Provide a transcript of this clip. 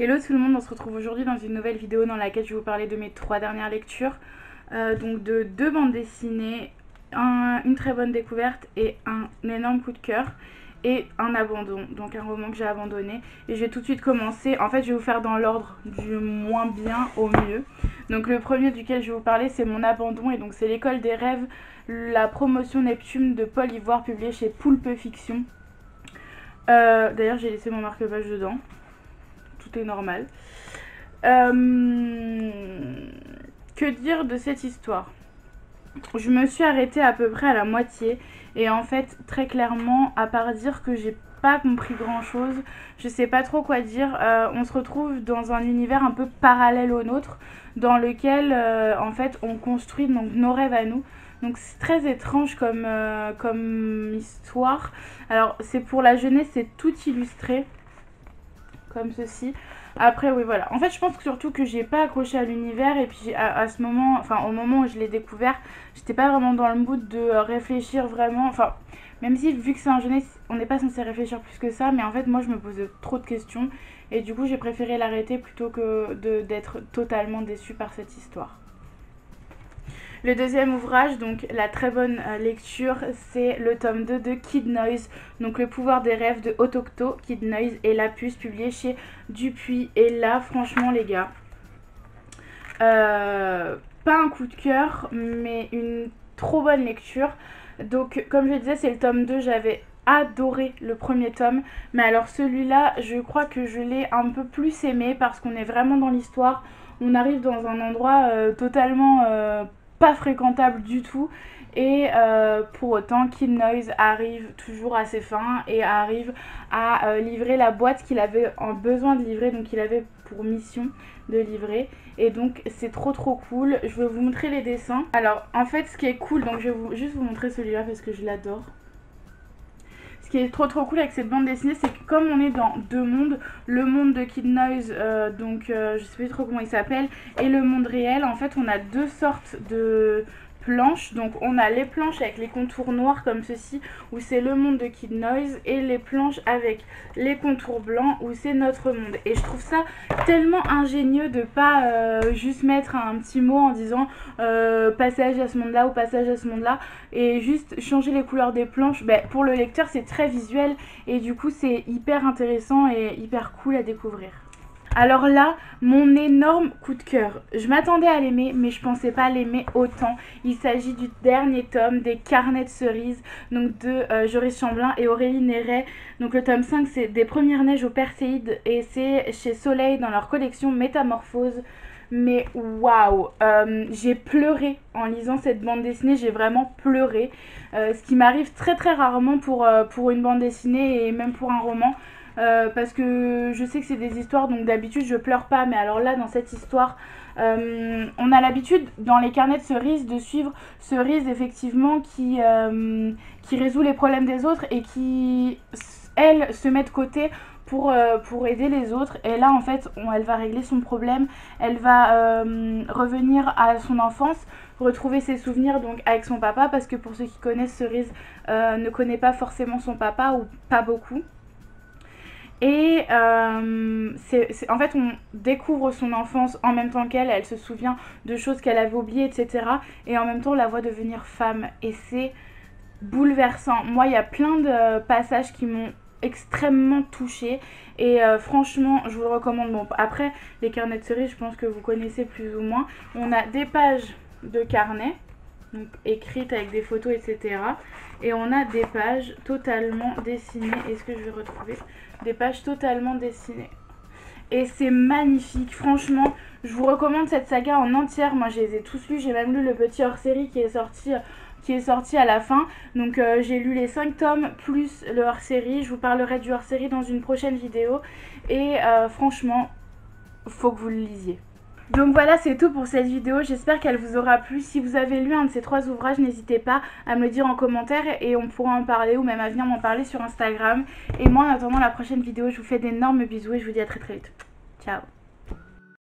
Hello tout le monde, on se retrouve aujourd'hui dans une nouvelle vidéo dans laquelle je vais vous parler de mes 3 dernières lectures. Donc de 2 bandes dessinées, une très bonne découverte et un énorme coup de cœur. Et un abandon, donc un roman que j'ai abandonné. Et je vais tout de suite commencer. En fait, je vais vous faire dans l'ordre du moins bien au mieux. Donc le premier duquel je vais vous parler, c'est mon abandon. Et donc c'est L'école des rêves, la promotion Neptune de Paul Ivoire, publié chez Poulpe Fiction. D'ailleurs, j'ai laissé mon marque-page dedans. Tout est normal. Que dire de cette histoire? Je me suis arrêtée à peu près à la moitié et en fait très clairement, à part dire que j'ai pas compris grand chose, je sais pas trop quoi dire. On se retrouve dans un univers un peu parallèle au nôtre, dans lequel en fait on construit donc nos rêves à nous. Donc c'est très étrange comme histoire. Alors c'est pour la jeunesse, c'est tout illustré comme ceci. Après oui voilà, en fait je pense que surtout que j'ai pas accroché à l'univers et puis à ce moment, enfin au moment où je l'ai découvert, j'étais pas vraiment dans le mood de réfléchir vraiment, enfin même si vu que c'est un jeunesse on n'est pas censé réfléchir plus que ça, mais en fait moi je me posais trop de questions et du coup j'ai préféré l'arrêter plutôt que d'être totalement déçue par cette histoire. Le deuxième ouvrage, donc la très bonne lecture, c'est le tome 2 de Kid Noise, donc Le pouvoir des rêves de Otocto, Kid Noise et La Puce, publié chez Dupuis. Et là, franchement les gars, pas un coup de cœur, mais une trop bonne lecture. Donc comme je disais, c'est le tome 2, j'avais adoré le premier tome, mais alors celui-là, je crois que je l'ai un peu plus aimé parce qu'on est vraiment dans l'histoire. On arrive dans un endroit totalement pas fréquentable du tout et pour autant Kid Noise arrive toujours à ses fins et arrive à livrer la boîte qu'il avait besoin de livrer, donc il avait pour mission de livrer, et donc c'est trop cool. Je vais vous montrer les dessins. Alors en fait ce qui est cool, donc je vais juste vous montrer celui-là parce que je l'adore. Ce qui est trop cool avec cette bande dessinée, c'est que comme on est dans deux mondes, le monde de Kid Noise, je sais plus trop comment il s'appelle, et le monde réel, en fait on a deux sortes de planches. Donc on a les planches avec les contours noirs comme ceci, où c'est le monde de Kid Noise, et les planches avec les contours blancs, où c'est notre monde. Et je trouve ça tellement ingénieux de pas juste mettre un petit mot en disant passage à ce monde là ou passage à ce monde là, et juste changer les couleurs des planches. Pour le lecteur c'est très visuel et du coup c'est hyper intéressant et hyper cool à découvrir. Alors là, mon énorme coup de cœur. Je m'attendais à l'aimer, mais je pensais pas l'aimer autant. Il s'agit du dernier tome des Carnets de cerises, donc de Joris Chamblin et Aurélie Néret. Donc le tome 5, c'est Des premières neiges au Perséide et c'est chez Soleil dans leur collection Métamorphose. Mais waouh, j'ai pleuré en lisant cette bande dessinée, j'ai vraiment pleuré. Ce qui m'arrive très rarement pour une bande dessinée et même pour un roman. Parce que je sais que c'est des histoires, donc d'habitude je pleure pas, mais alors là dans cette histoire on a l'habitude dans les Carnets de cerises de suivre Cerise effectivement qui résout les problèmes des autres et qui elle se met de côté pour aider les autres. Et là en fait elle va régler son problème, elle va revenir à son enfance, retrouver ses souvenirs donc avec son papa, parce que pour ceux qui connaissent, Cerise ne connaît pas forcément son papa ou pas beaucoup. Et en fait on découvre son enfance en même temps qu'elle, elle se souvient de choses qu'elle avait oubliées, etc. Et en même temps on la voit devenir femme et c'est bouleversant. Moi il y a plein de passages qui m'ont extrêmement touchée et franchement je vous le recommande. Bon après les carnets de cerises je pense que vous connaissez plus ou moins. On a des pages de carnet donc écrites avec des photos, etc. Et on a des pages totalement dessinées. Est-ce que je vais retrouver des pages totalement dessinées? Et c'est magnifique, franchement je vous recommande cette saga en entière. Moi je les ai tous lus, j'ai même lu le petit hors-série qui est sorti à la fin. Donc j'ai lu les 5 tomes plus le hors-série. Je vous parlerai du hors-série dans une prochaine vidéo. Et franchement faut que vous le lisiez. Donc voilà, c'est tout pour cette vidéo, j'espère qu'elle vous aura plu. Si vous avez lu un de ces 3 ouvrages, n'hésitez pas à me le dire en commentaire et on pourra en parler, ou même à venir m'en parler sur Instagram. Et moi en attendant la prochaine vidéo, je vous fais d'énormes bisous et je vous dis à très vite. Ciao.